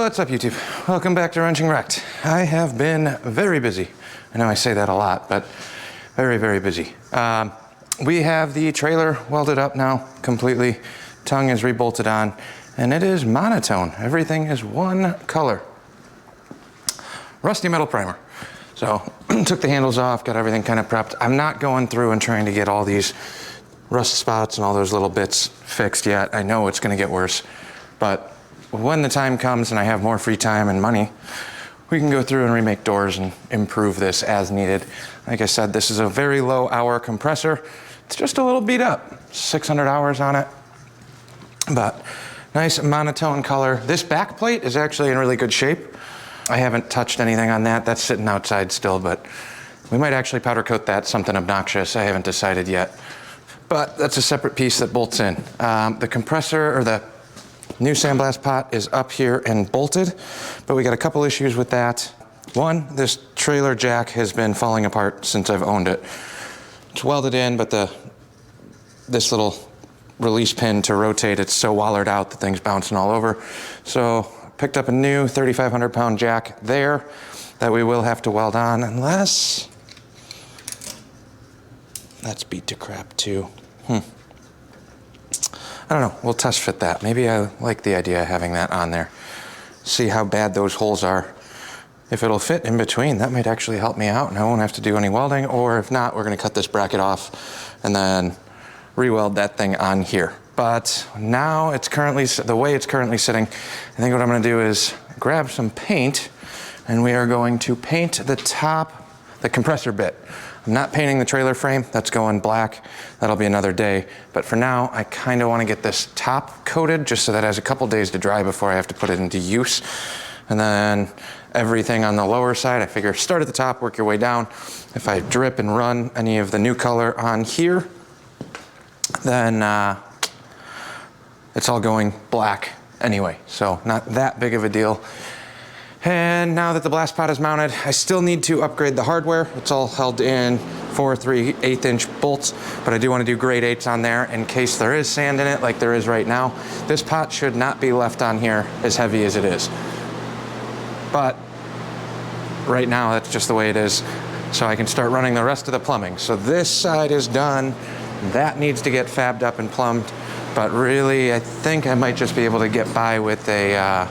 What's up, YouTube? Welcome back to Wrenching Wrecked. I have been very busy. I know I say that a lot, but very, very busy. We have the trailer welded up now completely. Tongue is rebolted on, and it is monotone. Everything is one color. Rusty metal primer. So took the handles off, got everything kind of prepped. I'm not going through and trying to get all these rust spots and all those little bits fixed yet. I know it's going to get worse, but when the time comes and I have more free time and money, we can go through and remake doors and improve this as needed. Like I said, this is a very low hour compressor. It's just a little beat up, 600 hours on it, but nice monotone color. This back plate is actually in really good shape. I haven't touched anything on that. That's sitting outside still, but we might actually powder coat that something obnoxious. I haven't decided yet, but that's a separate piece that bolts in. The compressor, or the new Sandblast pot, is up here and bolted, but we got a couple issues with that. One, this trailer jack has been falling apart since I've owned it. It's welded in, but this little release pin to rotate, it's so wallered out, the thing's bouncing all over. So picked up a new 3,500 pound jack there that we will have to weld on, unless that's beat to crap too. I don't know, we'll test fit that. Maybe I like the idea of having that on there. See how bad those holes are. If it'll fit in between, that might actually help me out and I won't have to do any welding, or if not, we're gonna cut this bracket off and then re-weld that thing on here. But now it's currently, the way it's currently sitting, I think what I'm gonna do is grab some paint and we are going to paint the top, the compressor bit. I'm not painting the trailer frame, that's going black. That'll be another day. But for now, I kind of want to get this top coated just so that it has a couple days to dry before I have to put it into use. And then everything on the lower side, I figure start at the top, work your way down. If I drip and run any of the new color on here, then it's all going black anyway. So not that big of a deal. And now that the blast pot is mounted, I still need to upgrade the hardware. It's all held in 4 3/8 inch bolts, but I do want to do grade 8s on there in case there is sand in it like there is right now. This pot should not be left on here as heavy as it is. But right now, that's just the way it is. So I can start running the rest of the plumbing. So this side is done. That needs to get fabbed up and plumbed. But really, I think I might just be able to get by with a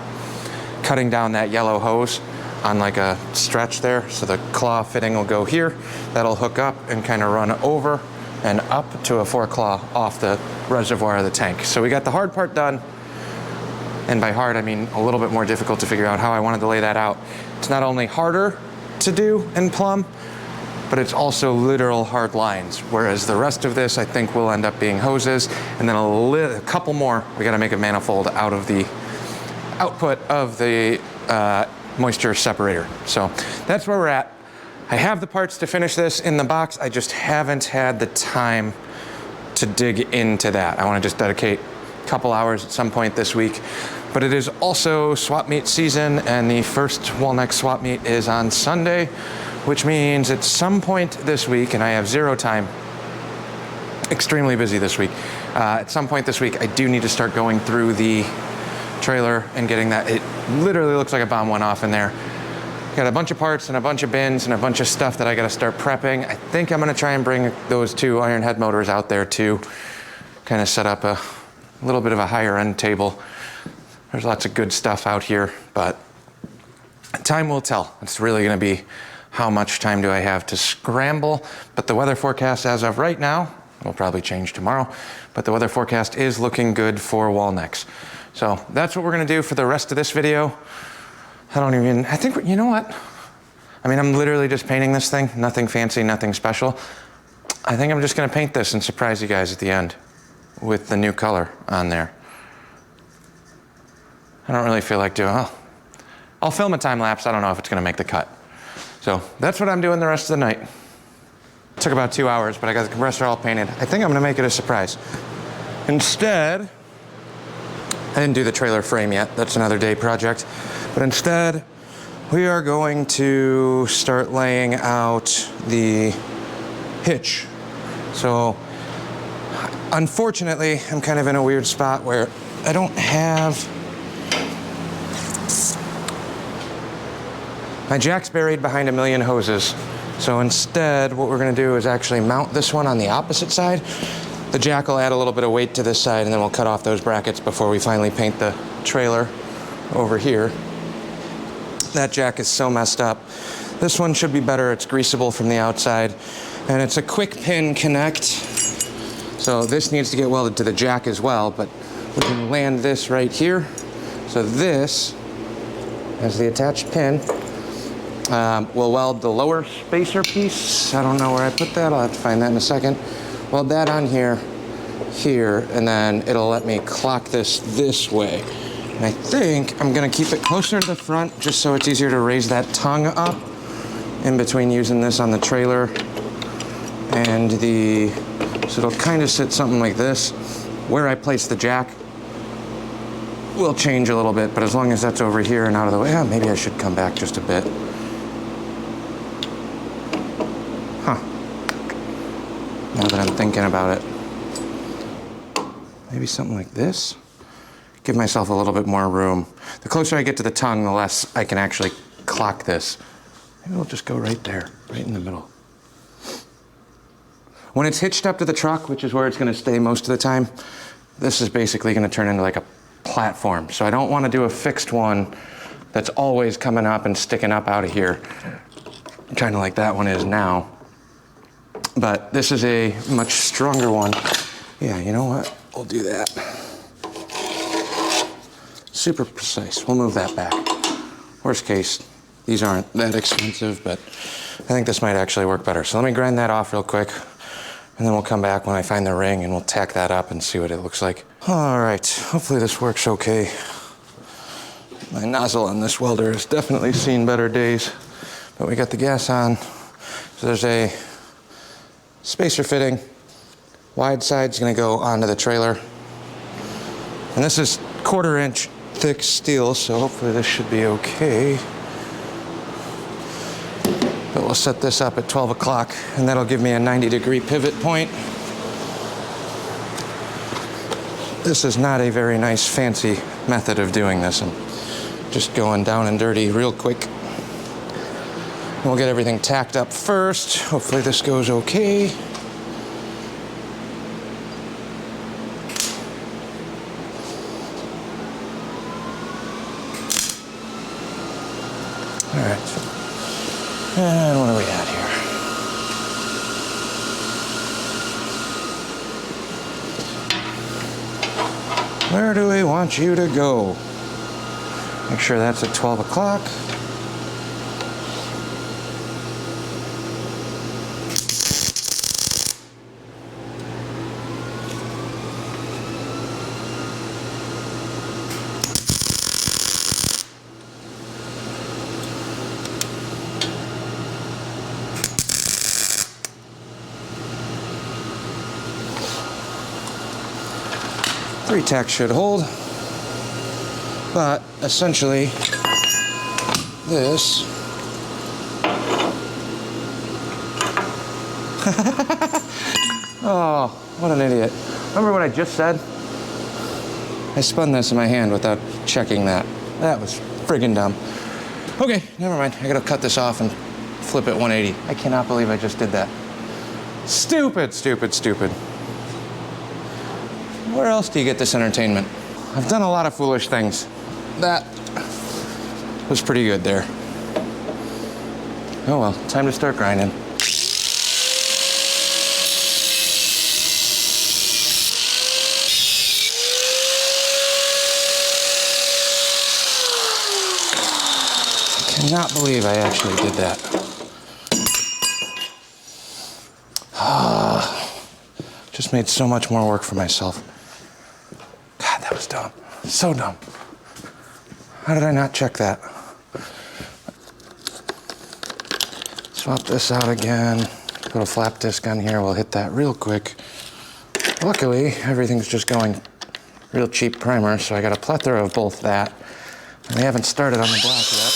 cutting down that yellow hose on like a stretch there. So the claw fitting will go here. That'll hook up and kind of run over and up to a 4-claw off the reservoir of the tank. So we got the hard part done. And by hard, I mean a little bit more difficult to figure out how I wanted to lay that out. It's not only harder to do and plumb, but it's also literal hard lines. Whereas the rest of this, I think, will end up being hoses. And then a couple more, we gotta make a manifold out of the output of the moisture separator. So that's where we're at. I have the parts to finish this in the box. I just haven't had the time to dig into that. I want to just dedicate a couple hours at some point this week. But it is also swap meet season, and the first Walneck swap meet is on Sunday, which means at some point this week, and I have zero time, extremely busy this week. At some point this week, I do need to start going through the trailer and getting that. It literally looks like a bomb went off in there. Got a bunch of parts and a bunch of bins and a bunch of stuff that I got to start prepping. I think I'm going to try and bring those 2 iron head motors out there too. Kind of set up a little bit of a higher end table. There's lots of good stuff out here, but time will tell. It's really going to be how much time do I have to scramble. But the weather forecast as of right now will probably change tomorrow, but the weather forecast is looking good for Walnecks. So that's what we're gonna do for the rest of this video. I think, you know what? I mean, I'm literally just painting this thing, nothing fancy, nothing special. I think I'm just gonna paint this and surprise you guys at the end with the new color on there. I don't really feel like doing, I'll film a time lapse. I don't know if it's gonna make the cut. So that's what I'm doing the rest of the night. It took about 2 hours, but I got the compressor all painted. I think I'm gonna make it a surprise. Instead, I didn't do the trailer frame yet. That's another day project. But instead, we are going to start laying out the hitch. So, unfortunately, I'm kind of in a weird spot where I don't have My jack's buried behind a million hoses. So instead, what we're gonna do is actually mount this one on the opposite side. The jack will add a little bit of weight to this side, and then we'll cut off those brackets before we finally paint the trailer over here. That jack is so messed up. This one should be better. It's greasable from the outside, and it's a quick pin connect. So this needs to get welded to the jack as well, but we can land this right here. So this has the attached pin. We'll weld the lower spacer piece. I don't know where I put that. I'll have to find that in a second. Weld that on here, and then it'll let me clock this way. And I think I'm gonna keep it closer to the front just so it's easier to raise that tongue up in between using this on the trailer and so it'll kind of sit something like this. Where I place the jack will change a little bit, but as long as that's over here and out of the way, maybe I should come back just a bit. Now that I'm thinking about it, maybe something like this. Give myself a little bit more room. The closer I get to the tongue, the less I can actually clock this. Maybe it'll just go right there, right in the middle. When it's hitched up to the truck, which is where it's gonna stay most of the time, this is basically gonna turn into like a platform. So I don't wanna do a fixed one that's always coming up and sticking up out of here, kind of like that one is now. But this is a much stronger one. Yeah, you know what? We'll do that. Super precise. We'll move that back. Worst case, these aren't that expensive, but I think this might actually work better. So let me grind that off real quick, and then we'll come back when I find the ring and we'll tack that up and see what it looks like. All right, hopefully this works okay. My nozzle on this welder has definitely seen better days, but we got the gas on. So there's a spacer fitting. Wide side's gonna go onto the trailer. And this is 1/4 inch thick steel, so hopefully this should be okay. But we'll set this up at 12 o'clock, and that'll give me a 90-degree pivot point. This is not a very nice, fancy method of doing this. I'm just going down and dirty real quick. We'll get everything tacked up first. Hopefully this goes okay. All right. And what are we at here? Where do we want you to go? Make sure that's at 12 o'clock. Three tacks should hold, but essentially this oh, what an idiot. Remember what I just said? I spun this in my hand without checking that. That was friggin' dumb. Okay, never mind. I gotta cut this off and flip it 180. I cannot believe I just did that. Stupid, stupid, stupid. Where else do you get this entertainment? I've done a lot of foolish things. That was pretty good there. Oh well, time to start grinding. I cannot believe I actually did that. Just made so much more work for myself. God, that was dumb. So dumb. How did I not check that? Swap this out again. Put a flap disc on here. We'll hit that real quick. Luckily, everything's just going real cheap primer, so I got a plethora of both that. And we haven't started on the black yet.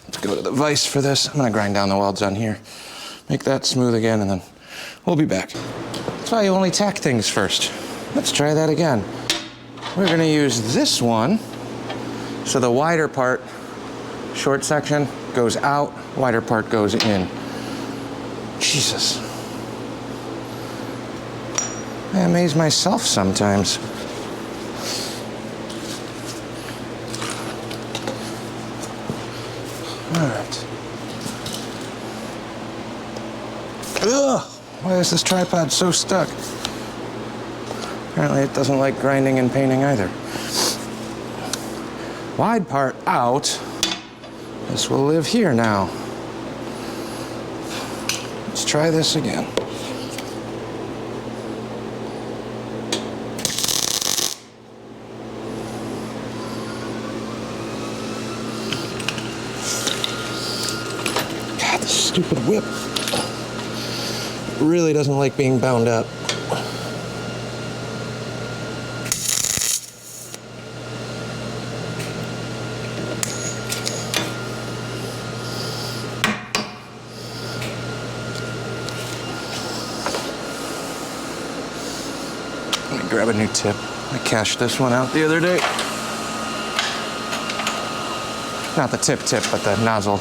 Let's go to the vise for this. I'm gonna grind down the welds on here. Make that smooth again and then We'll be back. That's why you only tack things first. Let's try that again. We're gonna use this one. So the wider part, short section, goes out, wider part goes in. Jesus. I amaze myself sometimes. All right. Ugh, why is this tripod so stuck? Apparently it doesn't like grinding and painting either. Wide part out. This will live here now. Let's try this again. God, this stupid whip really doesn't like being bound up. Let me grab a new tip. I cashed this one out the other day. Not the tip, but the nozzle.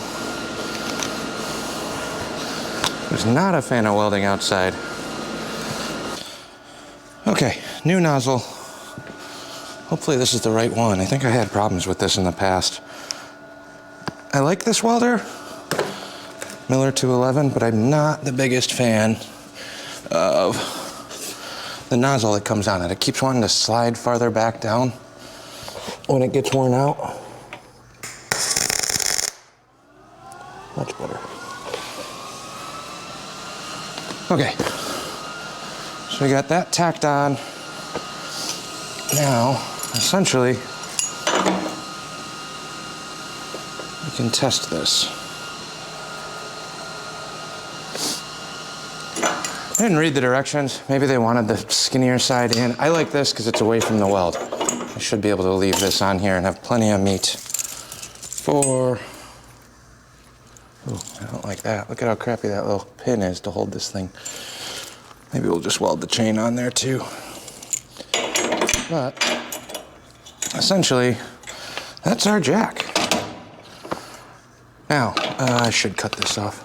I was not a fan of welding outside. Okay, new nozzle. Hopefully this is the right one. I think I had problems with this in the past. I like this welder, Miller 211, but I'm not the biggest fan of the nozzle that comes on it. It keeps wanting to slide farther back down when it gets worn out. Much better. Okay, so we got that tacked on. Now, essentially, we can test this. I didn't read the directions. Maybe they wanted the skinnier side in. I like this because it's away from the weld. I should be able to leave this on here and have plenty of meat for... Ooh, I don't like that. Look at how crappy that little pin is to hold this thing. Maybe we'll just weld the chain on there too. But essentially, that's our jack. Now, I should cut this off.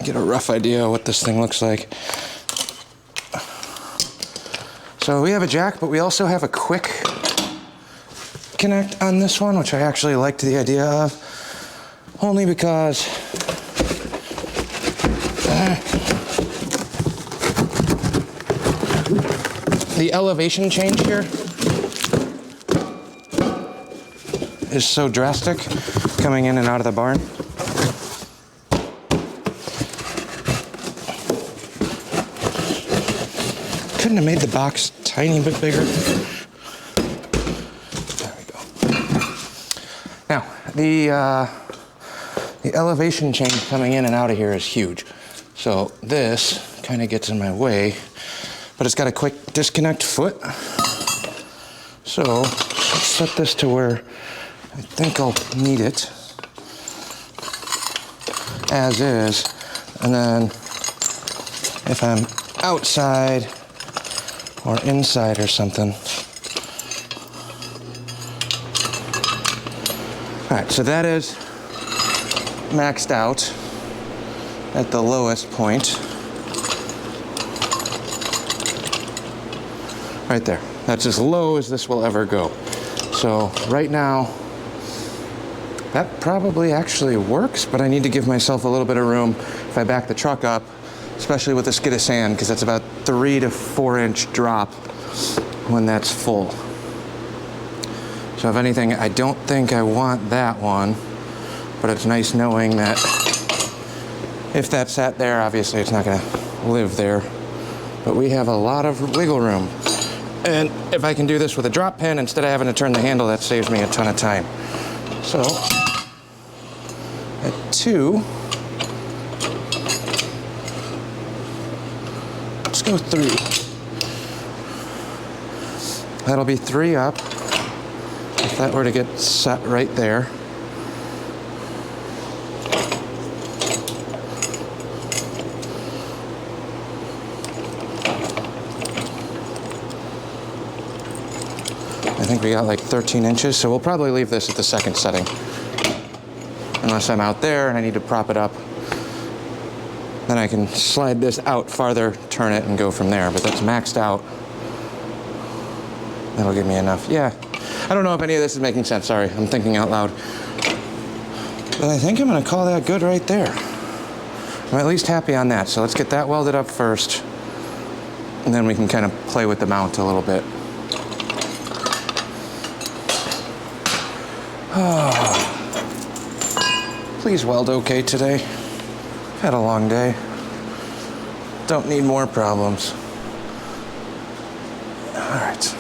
Get a rough idea of what this thing looks like. So we have a jack, but we also have a quick connect on this one, which I actually liked the idea of, only because the elevation change here is so drastic coming in and out of the barn. Couldn't have made the box a tiny bit bigger. There we go. Now, the elevation change coming in and out of here is huge. So this kind of gets in my way, but it's got a quick disconnect foot. So let's set this to where I think I'll need it as is, and then if I'm outside or inside or something. All right, so that is maxed out at the lowest point. Right there. That's as low as this will ever go. So right now, that probably actually works, but I need to give myself a little bit of room if I back the truck up, especially with a skid of sand, because that's about 3 to 4 inch drop when that's full. So if anything, I don't think I want that one, but it's nice knowing that if that sat there, obviously it's not gonna live there, but we have a lot of wiggle room. And if I can do this with a drop pin instead of having to turn the handle, that saves me a ton of time. So at 2, let's go 3. That'll be 3 up if that were to get set right there. think we got like 13 inches, so we'll probably leave this at the second setting. Unless I'm out there and I need to prop it up. Then I can slide this out farther, turn it, and go from there, but that's maxed out. That'll give me enough. Yeah, I don't know if any of this is making sense, sorry, I'm thinking out loud. But I think I'm gonna call that good right there. I'm at least happy on that, so let's get that welded up first, and then we can kind of play with the mount a little bit. Please weld okay today. Had a long day. Don't need more problems. All right.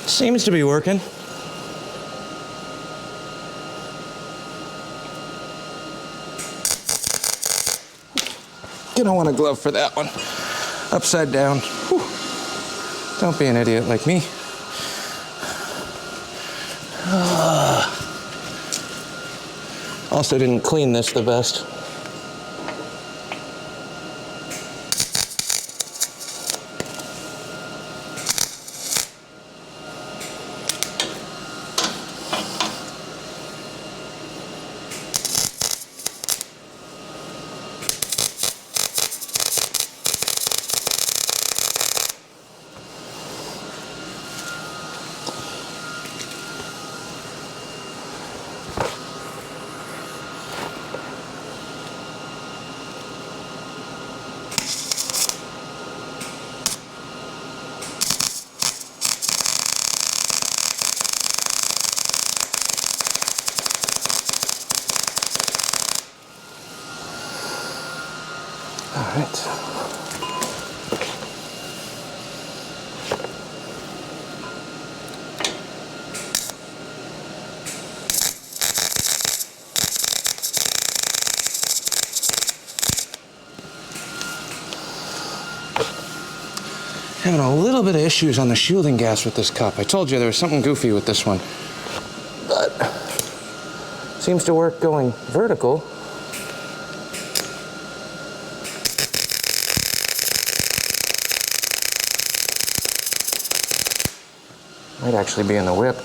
Seems to be working. You don't want a glove for that one. Upside down. Whew. Don't be an idiot like me. Also didn't clean this the best. All right. Having a little bit of issues on the shielding gas with this cup. I told you there was something goofy with this one. But seems to work going vertical. Might actually be in the whip.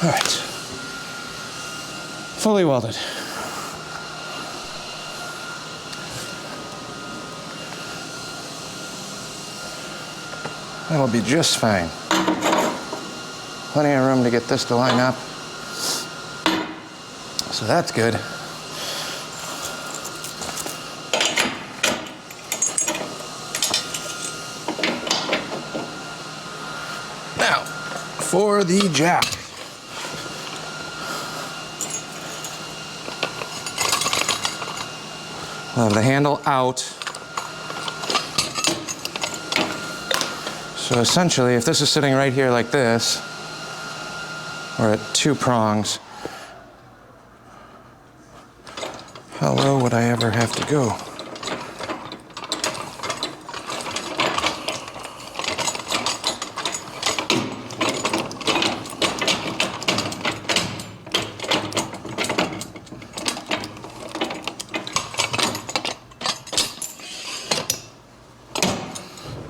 All right. Fully welded. That'll be just fine. Plenty of room to get this to line up. So that's good. Now, for the jack. We'll have the handle out. So essentially, if this is sitting right here like this, we're at 2 prongs. How low would I ever have to go?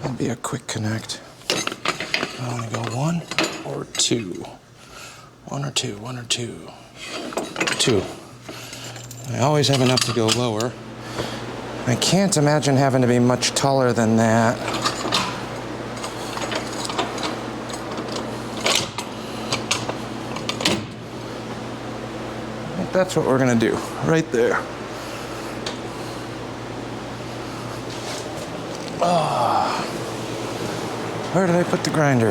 That'd be a quick connect. I want to go 1 or 2. 1 or 2, 1 or 2. 2. I always have enough to go lower. I can't imagine having to be much taller than that. I think that's what we're gonna do, right there. Where did I put the grinder?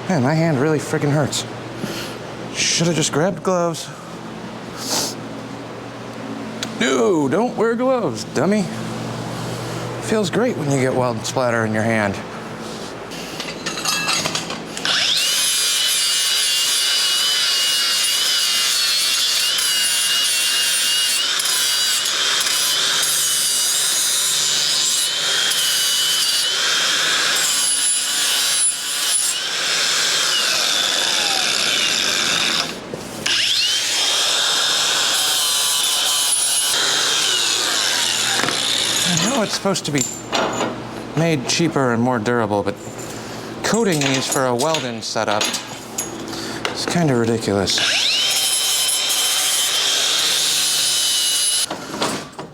Man, my hand really freaking hurts. Should have just grabbed gloves. No, don't wear gloves, dummy. Feels great when you get weld splatter in your hand. It's supposed to be made cheaper and more durable, but coating these for a welding setup is kind of ridiculous.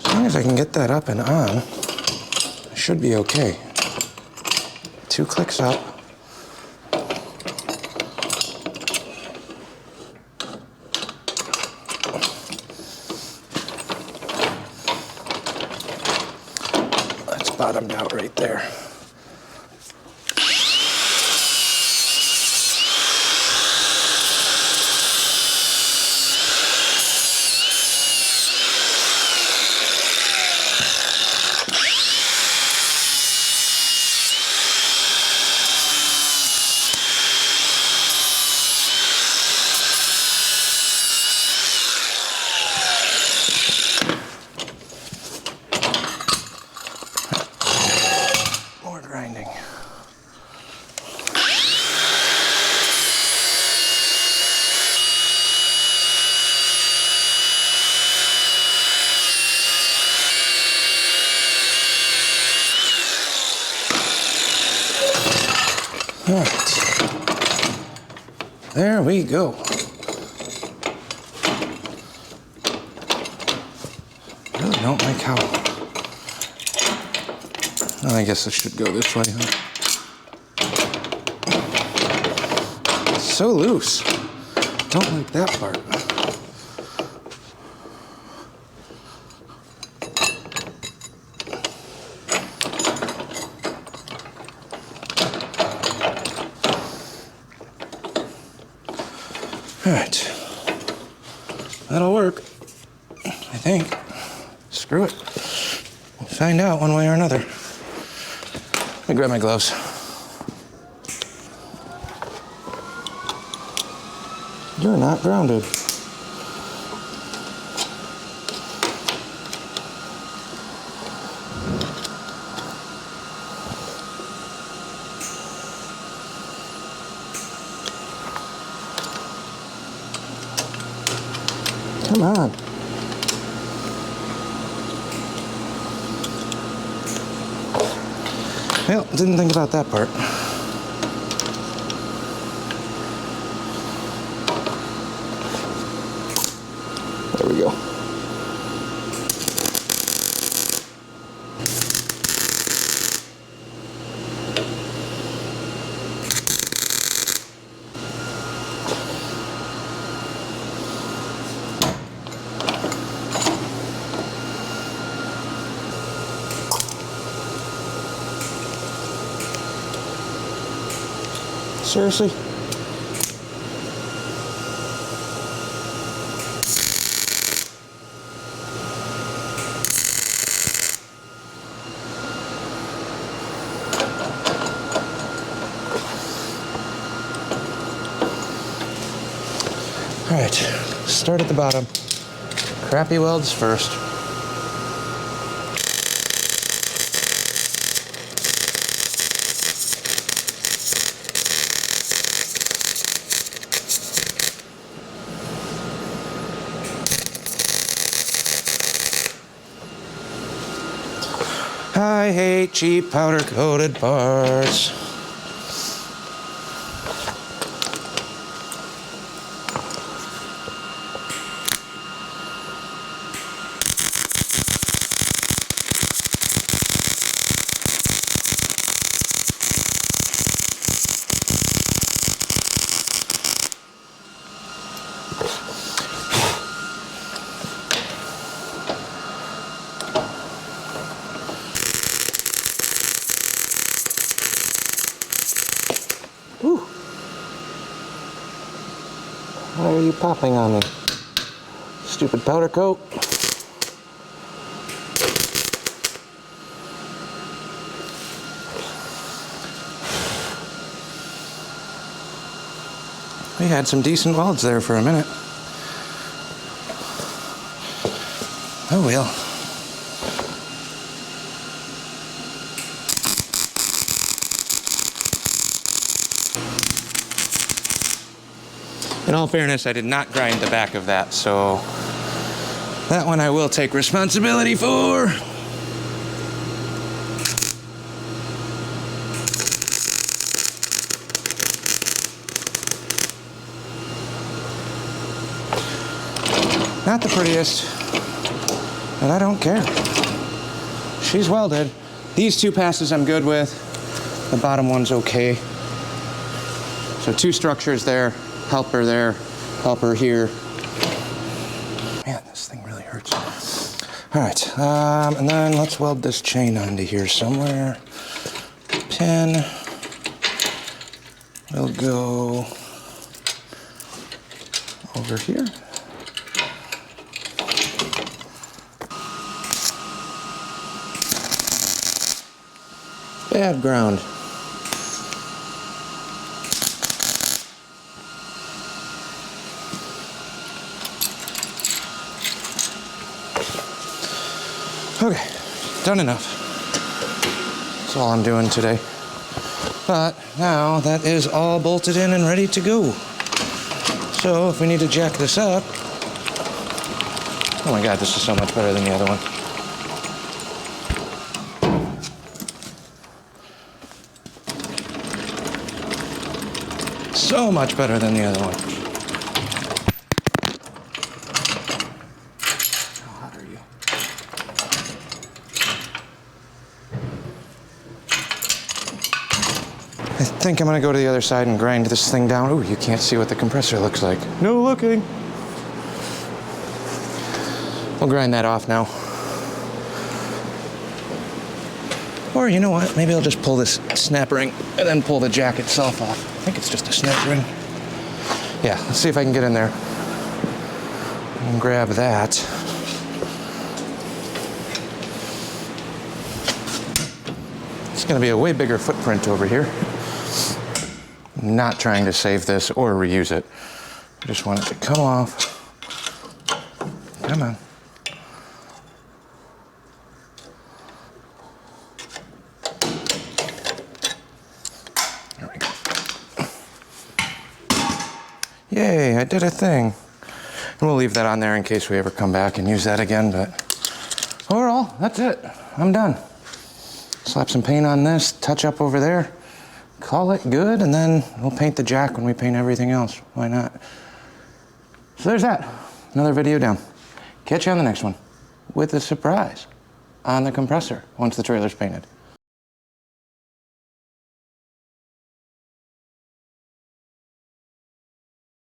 As long as I can get that up and on, I should be okay. 2 clicks up. Bottomed out right there. Grinding. All right. There we go. Really don't like how. Well, I guess I should go this way, huh? It's so loose. Don't like that part. All right. That'll work, I think. Screw it. We'll find out one way or another. Let me grab my gloves. You're not grounded. Come on. Well, didn't think about that part. There we go. Seriously? All right, start at the bottom. Crappy welds first. I hate cheap powder-coated parts. Why are you popping on me? Stupid powder coat. We had some decent welds there for a minute. Oh well. In all fairness, I did not grind the back of that, so that one I will take responsibility for. Not the prettiest, but I don't care. She's welded. These two passes I'm good with. The bottom one's okay. So 2 structures there, helper there, helper here. Man, this thing really hurts. All right, and then let's weld this chain onto here somewhere. Pin will go over here. Bad ground. Okay, done enough. That's all I'm doing today. But now that is all bolted in and ready to go. So if we need to jack this up, oh my God, this is so much better than the other one. So much better than the other one. How hot are you? I think I'm gonna go to the other side and grind this thing down. Ooh, you can't see what the compressor looks like. No looking. We'll grind that off now. Or you know what, maybe I'll just pull this snap ring and then pull the jack itself off. I think it's just a snap ring. Yeah, let's see if I can get in there and grab that. It's gonna be a way bigger footprint over here. I'm not trying to save this or reuse it. I just want it to come off. Come on. Yay, I did a thing. And we'll leave that on there in case we ever come back and use that again, but overall, that's it. I'm done. Slap some paint on this, touch up over there, call it good, and then we'll paint the jack when we paint everything else. Why not? So there's that. Another video down. Catch you on the next one with a surprise on the compressor once the trailer's painted.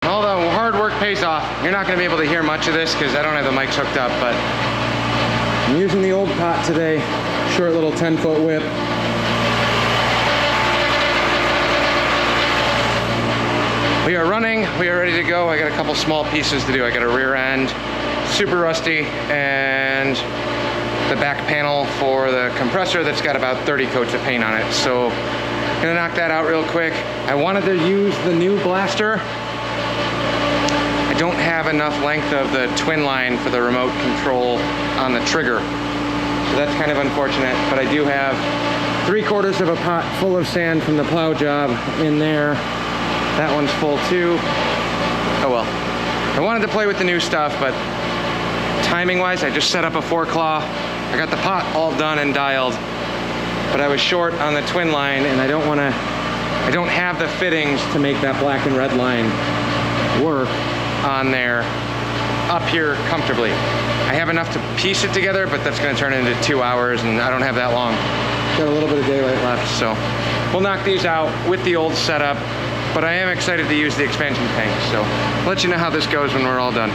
All the hard work pays off. You're not going to be able to hear much of this because I don't have the mics hooked up, but I'm using the old pot today. Short little 10-foot whip. We are running. We are ready to go. I got a couple small pieces to do. I got a rear end, super rusty, and the back panel for the compressor that's got about 30 coats of paint on it. So I'm gonna knock that out real quick. I wanted to use the new blaster. I don't have enough length of the twin line for the remote control on the trigger. So that's kind of unfortunate, but I do have 3/4 of a pot full of sand from the plow job in there. That one's full too. Oh well. I wanted to play with the new stuff, but timing-wise, I just set up a 4-claw. I got the pot all done and dialed, but I was short on the twin line, and I don't have the fittings to make that black and red line work on there up here comfortably. I have enough to piece it together, but that's gonna turn into 2 hours, and I don't have that long. Got a little bit of daylight left, so we'll knock these out with the old setup, but I am excited to use the expansion tank, so I'll let you know how this goes when we're all done.